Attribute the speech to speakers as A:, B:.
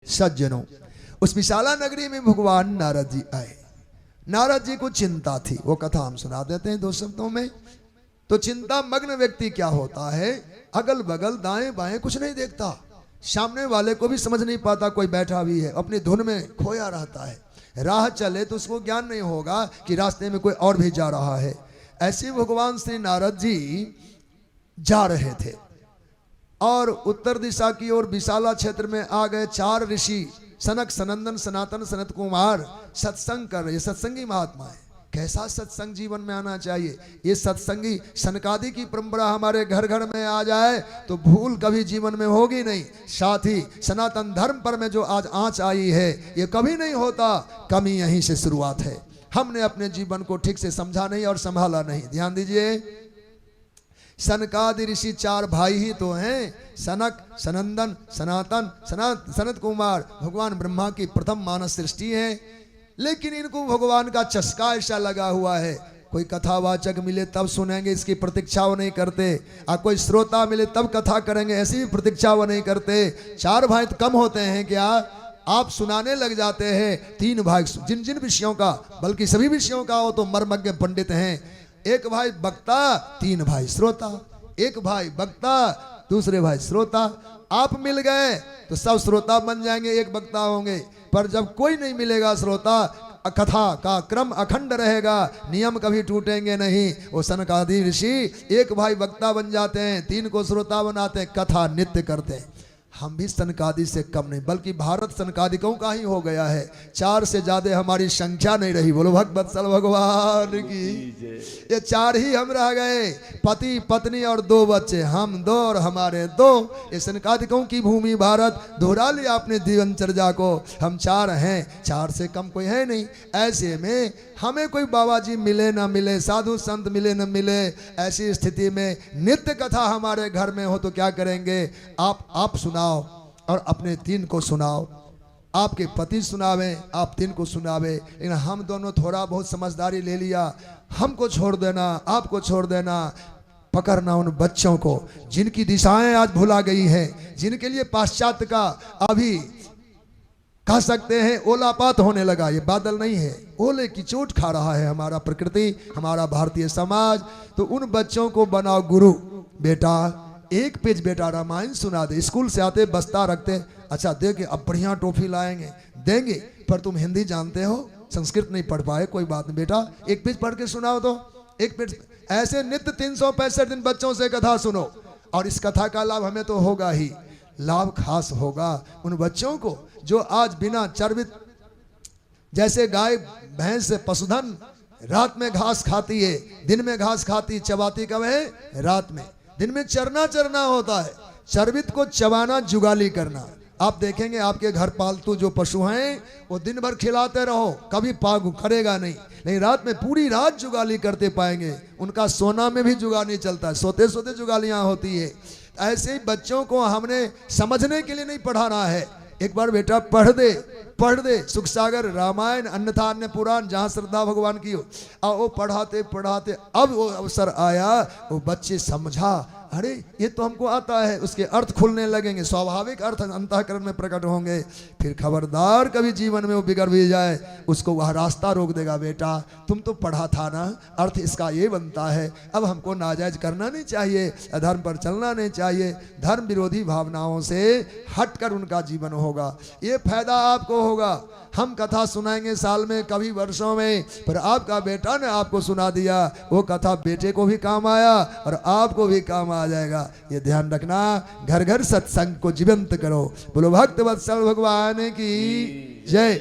A: सज्जनों, उस विशाला नगरी में भगवान नारद जी आए। नारद जी को चिंता थी, वो कथा हम सुना देते हैं 2 शब्दों में। तो चिंता मग्न व्यक्ति क्या होता है, अगल बगल दाएं बाएं कुछ नहीं देखता, सामने वाले को भी समझ नहीं पाता, कोई बैठा भी है अपनी धुन में खोया रहता है। राह चले तो उसको ज्ञान नहीं होगा कि रास्ते में कोई और भी जा रहा है। ऐसे भगवान श्री नारद जी जा रहे थे और उत्तर दिशा की ओर विशाला क्षेत्र में आ गए 4 ऋषि, सनक, सनंदन, सनातन, सनत कुमार सत्संग कर रहे। सत्संगी महात्मा है। कैसा सत्संग जीवन में आना चाहिए, ये सत्संगी सनकादि की परंपरा हमारे घर घर में आ जाए तो भूल कभी जीवन में होगी नहीं। साथ ही सनातन धर्म पर में जो आज आंच आई है ये कभी नहीं होता, कमी यहीं से शुरुआत है। हमने अपने जीवन को ठीक से समझा नहीं और संभाला नहीं। ध्यान दीजिए, सनकादि ऋषि 4 भाई ही तो हैं, सनक, सनंदन, सनातन, सनत कुमार भगवान ब्रह्मा की प्रथम मानव सृष्टि है। लेकिन इनको भगवान का चस्का ऐसा लगा हुआ है, कोई कथावाचक मिले तब सुनेंगे, इसकी प्रतीक्षा वो नहीं करते। कोई श्रोता मिले तब कथा करेंगे, ऐसी भी प्रतीक्षा वो नहीं करते। 4 भाई तो कम होते हैं क्या, आप सुनाने लग जाते हैं। 3 भाई जिन जिन विषयों का, बल्कि सभी विषयों का वो तो मर्मज्ञ पंडित हैं। 1 भाई वक्ता, 3 भाई श्रोता। 1 भाई वक्ता, दूसरे भाई श्रोता। आप मिल गए तो सब श्रोता बन जाएंगे, 1 वक्ता होंगे। पर जब कोई नहीं मिलेगा श्रोता, कथा का क्रम अखंड रहेगा, नियम कभी टूटेंगे नहीं। वो सनकादि ऋषि 1 भाई वक्ता बन जाते हैं, 3 को श्रोता बनाते हैं, कथा नित्य करते हैं। हम भी सनकादि से कम नहीं, बल्कि भारत सनकादिकों का ही हो गया है। 4 से ज्यादा हमारी संख्या नहीं रही। बोलो भगवत्सल भगवान की। ये 4 ही हम रह गए, पति पत्नी और 2 बच्चे, हम 2 और हमारे 2। ये सनकादिकों की भूमि भारत। दोहरा लिया अपने जीवनचर्या को, हम 4 हैं, 4 से कम कोई है नहीं। ऐसे में हमें कोई बाबा जी मिले ना मिले, साधु संत मिले न मिले, ऐसी स्थिति में नित्य कथा हमारे घर में हो तो क्या करेंगे, आप सुनाओ और अपने 3 को सुनाओ। आपके पति सुनावे, आप 3 को सुनावे। लेकिन हम दोनों थोड़ा बहुत समझदारी ले लिया, हमको छोड़ देना, आपको छोड़ देना। पकड़ना उन बच्चों को जिनकी दिशाएं आज भुला गई हैं, जिनके लिए पाश्चात्य का अभी कह सकते हैं ओलापात होने लगा। ये बादल नहीं है, ओले की चोट खा रहा है हमारा प्रकृति, हमारा भारतीय समाज। तो उन बच्चों को बनाओ गुरु। बेटा 1 पेज बेटा रामायण सुना दे। स्कूल से आते बस्ता रखते, अच्छा देखे अब बढ़िया टोफी लाएंगे, देंगे। पर तुम हिंदी जानते हो, संस्कृत नहीं पढ़ पाए, कोई बात नहीं बेटा 1 पेज पढ़ के सुनाओ तो 1 पेज। ऐसे नित्य 365 दिन बच्चों से कथा सुनो। और इस कथा का लाभ हमें तो होगा ही, लाभ खास होगा उन बच्चों को जो आज बिना चर्वित, जैसे गाय भैंस से पशुधन रात में घास खाती है, दिन में घास खाती, चबाती कब है, रात में। दिन में चरना होता है, चर्वित को चबाना, जुगाली करना। आप देखेंगे आपके घर पालतू जो पशु हैं वो दिन भर खिलाते रहो, कभी पागु करेगा नहीं, लेकिन रात में पूरी रात जुगाली करते पाएंगे। उनका सोना में भी जुगाली चलता है, सोते सोते जुगालियां होती है। ऐसे ही बच्चों को हमने समझने के लिए नहीं पढ़ाना है। एक बार बेटा पढ़ दे सुख सागर रामायण, अन्यथा अन्य पुराण, जहाँ श्रद्धा भगवान की हो। और वो पढ़ाते पढ़ाते अब वो अवसर आया, वो बच्चे समझा, अरे ये तो हमको आता है, उसके अर्थ खुलने लगेंगे, स्वाभाविक अर्थ अंतःकरण में प्रकट होंगे। फिर खबरदार कभी जीवन में वो बिगड़ भी जाए, उसको वह रास्ता रोक देगा। बेटा तुम तो पढ़ा था ना, अर्थ इसका ये बनता है, अब हमको नाजायज करना नहीं चाहिए, अधर्म पर चलना नहीं चाहिए। धर्म विरोधी भावनाओं से हटकर उनका जीवन होगा, ये फायदा आपको होगा। हम कथा सुनाएंगे साल में, कभी वर्षों में, पर आपका बेटा ने आपको सुना दिया, वो कथा बेटे को भी काम आया और आपको भी काम आ जाएगा। ये ध्यान रखना, घर घर सत्संग को जीवंत करो। बोलो भक्त वत्सल भगवान की जय।